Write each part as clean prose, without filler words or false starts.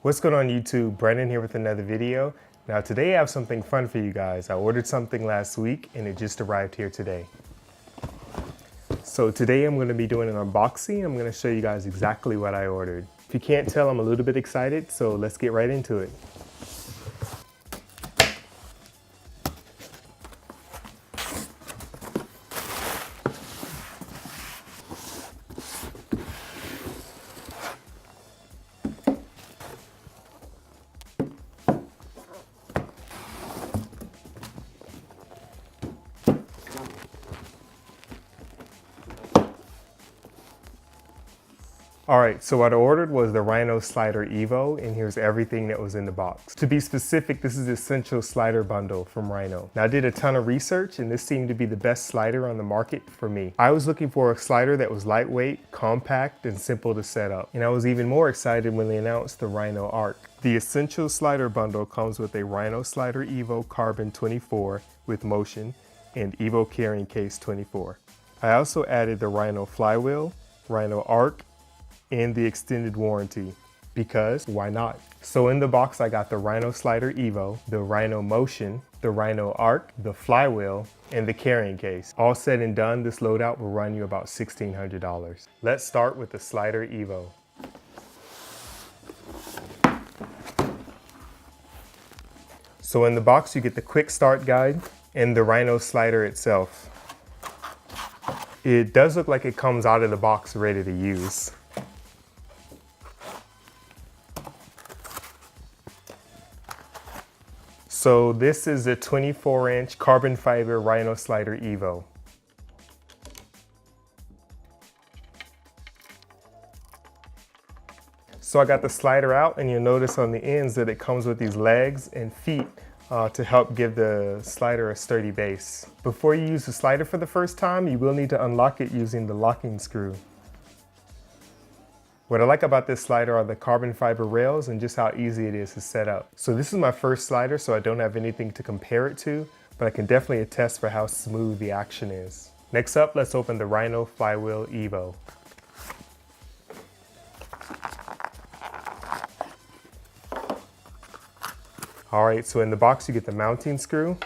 What's going on YouTube? Brandon here with another video. Now today I have something fun for you guys. I ordered something last week and it just arrived here today. So today I'm going to be doing an unboxing. I'm going to show you guys exactly what I ordered. If you can't tell, I'm a little bit excited, so let's get right into it. Alright, so what I ordered was the Rhino Slider EVO, and here's everything that was in the box. To be specific, this is the Essentials Slider Bundle from Rhino. Now I did a ton of research and this seemed to be the best slider on the market for me. I was looking for a slider that was lightweight, compact, and simple to set up. And I was even more excited when they announced the Rhino Arc. The Essentials Slider Bundle comes with a Rhino Slider EVO Carbon 24 with motion and EVO carrying case 24. I also added the Rhino Flywheel, Rhino Arc, and the extended warranty, because why not? So in the box I got the Rhino Slider EVO, the Rhino Motion, the Rhino Arc, the Flywheel, and the carrying case. All said and done, this loadout will run you about $1,600. Let's start with the Slider EVO. So in the box you get the quick start guide and the Rhino Slider itself. It does look like it comes out of the box ready to use. So this is a 24-inch carbon fiber Rhino Slider EVO. So I got the slider out and you'll notice on the ends that it comes with these legs and feet to help give the slider a sturdy base. Before you use the slider for the first time, you will need to unlock it using the locking screw. What I like about this slider are the carbon fiber rails and just how easy it is to set up. So this is my first slider, so I don't have anything to compare it to, but I can definitely attest for how smooth the action is. Next up, let's open the Rhino Flywheel EVO. Alright, so in the box you get the mounting screw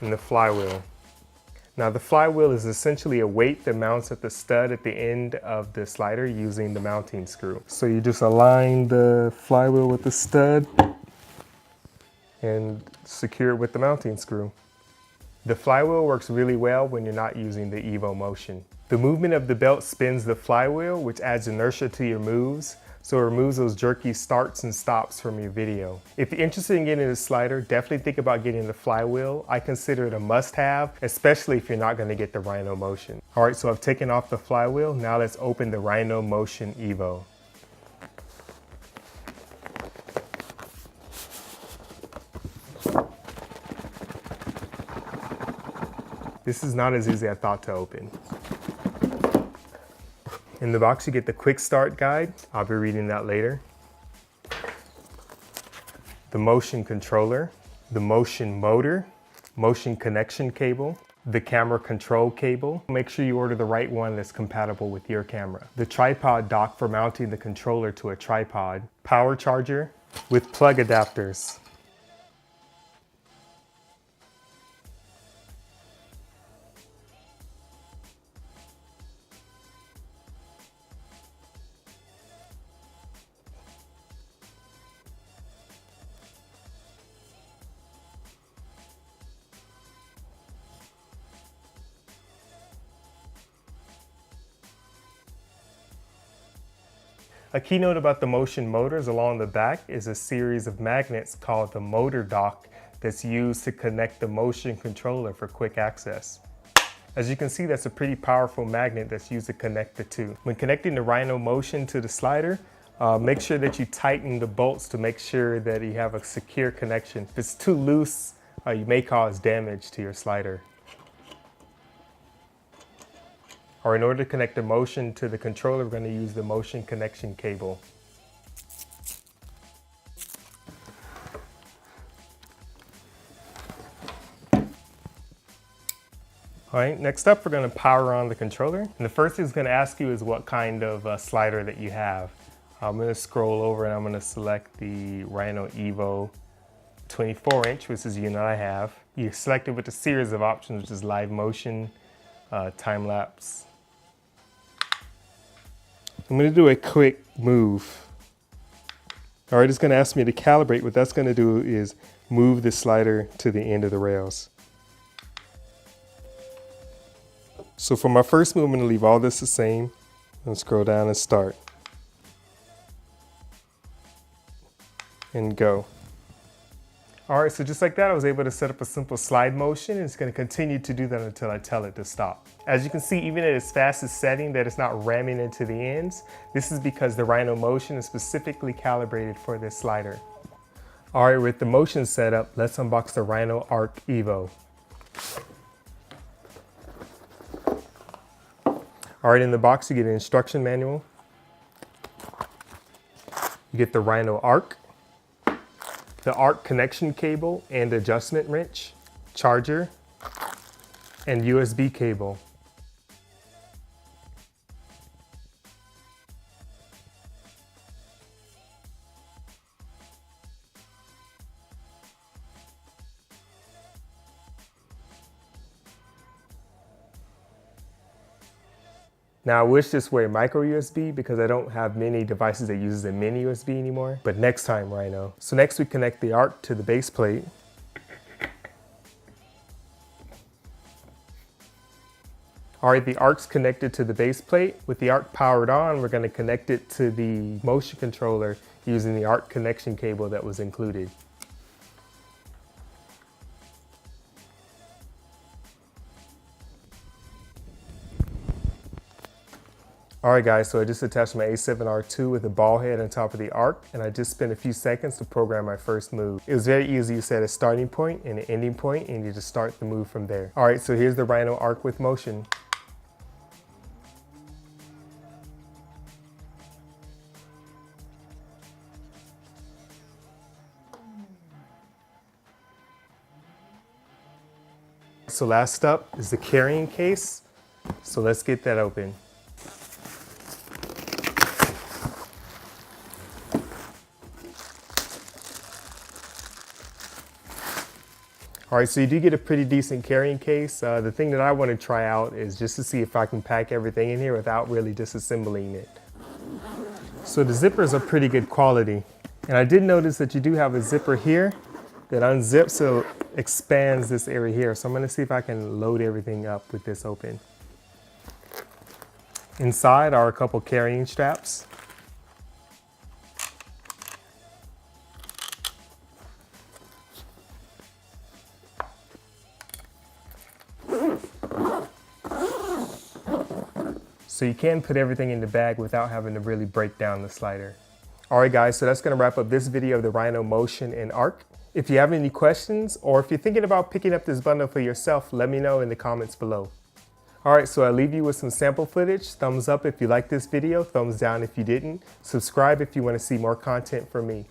and the flywheel. Now the flywheel is essentially a weight that mounts at the stud at the end of the slider using the mounting screw. So you just align the flywheel with the stud and secure it with the mounting screw. The flywheel works really well when you're not using the EVO Motion. The movement of the belt spins the flywheel, which adds inertia to your moves, so it removes those jerky starts and stops from your video. If you're interested in getting a slider, definitely think about getting the flywheel. I consider it a must-have, especially if you're not going to get the Rhino Motion. Alright, so I've taken off the flywheel. Now let's open the Rhino Motion EVO. This is not as easy as I thought to open. In the box you get the quick start guide. I'll be reading that later. The motion controller, the motion motor, motion connection cable, the camera control cable. Make sure you order the right one that's compatible with your camera. The tripod dock for mounting the controller to a tripod. Power charger with plug adapters. A keynote about the motion motors along the back is a series of magnets called the motor dock that's used to connect the motion controller for quick access. As you can see, that's a pretty powerful magnet that's used to connect the two. When connecting the Rhino Motion to the slider, make sure that you tighten the bolts to make sure that you have a secure connection. If it's too loose, you may cause damage to your slider. Or in order to connect the motion to the controller, we're going to use the motion connection cable. All right, next up, we're going to power on the controller. And the first thing it's going to ask you is what kind of slider that you have. I'm gonna scroll over and I'm gonna select the Rhino EVO 24-inch, which is the unit I have. You select it with a series of options, which is live motion, time lapse. I'm gonna do a quick move. All right, it's gonna ask me to calibrate. What that's gonna do is move the slider to the end of the rails. So for my first move, I'm gonna leave all this the same. I'm gonna scroll down and start. And go. All right, so just like that, I was able to set up a simple slide motion, and it's gonna continue to do that until I tell it to stop. As you can see, even at its fastest setting, that it's not ramming into the ends. This is because the Rhino Motion is specifically calibrated for this slider. All right, with the motion set up, let's unbox the Rhino Arc EVO. All right, in the box, you get an instruction manual. You get the Rhino Arc, the Arc connection cable and adjustment wrench, charger, and USB cable. Now I wish this were a micro USB because I don't have many devices that uses a mini USB anymore, but next time, Rhino. So next we connect the Arc to the base plate. All right, the Arc's connected to the base plate. With the Arc powered on, we're gonna connect it to the motion controller using the Arc connection cable that was included. All right guys, so I just attached my A7R2 with a ball head on top of the Arc, and I just spent a few seconds to program my first move. It was very easy. You set a starting point and an ending point, and you just start the move from there. All right, so here's the Rhino Arc with motion. So last up is the carrying case. So let's get that open. All right, so you do get a pretty decent carrying case. The thing that I want to try out is just to see if I can pack everything in here without really disassembling it. So the zippers are pretty good quality. And I did notice that you do have a zipper here that unzips, so expands this area here. So I'm gonna see if I can load everything up with this open. Inside are a couple carrying straps. So you can put everything in the bag without having to really break down the slider. All right guys, so that's gonna wrap up this video of the Rhino Motion and Arc. If you have any questions, or if you're thinking about picking up this bundle for yourself, let me know in the comments below. All right, so I'll leave you with some sample footage. Thumbs up if you liked this video, thumbs down if you didn't. Subscribe if you wanna see more content from me.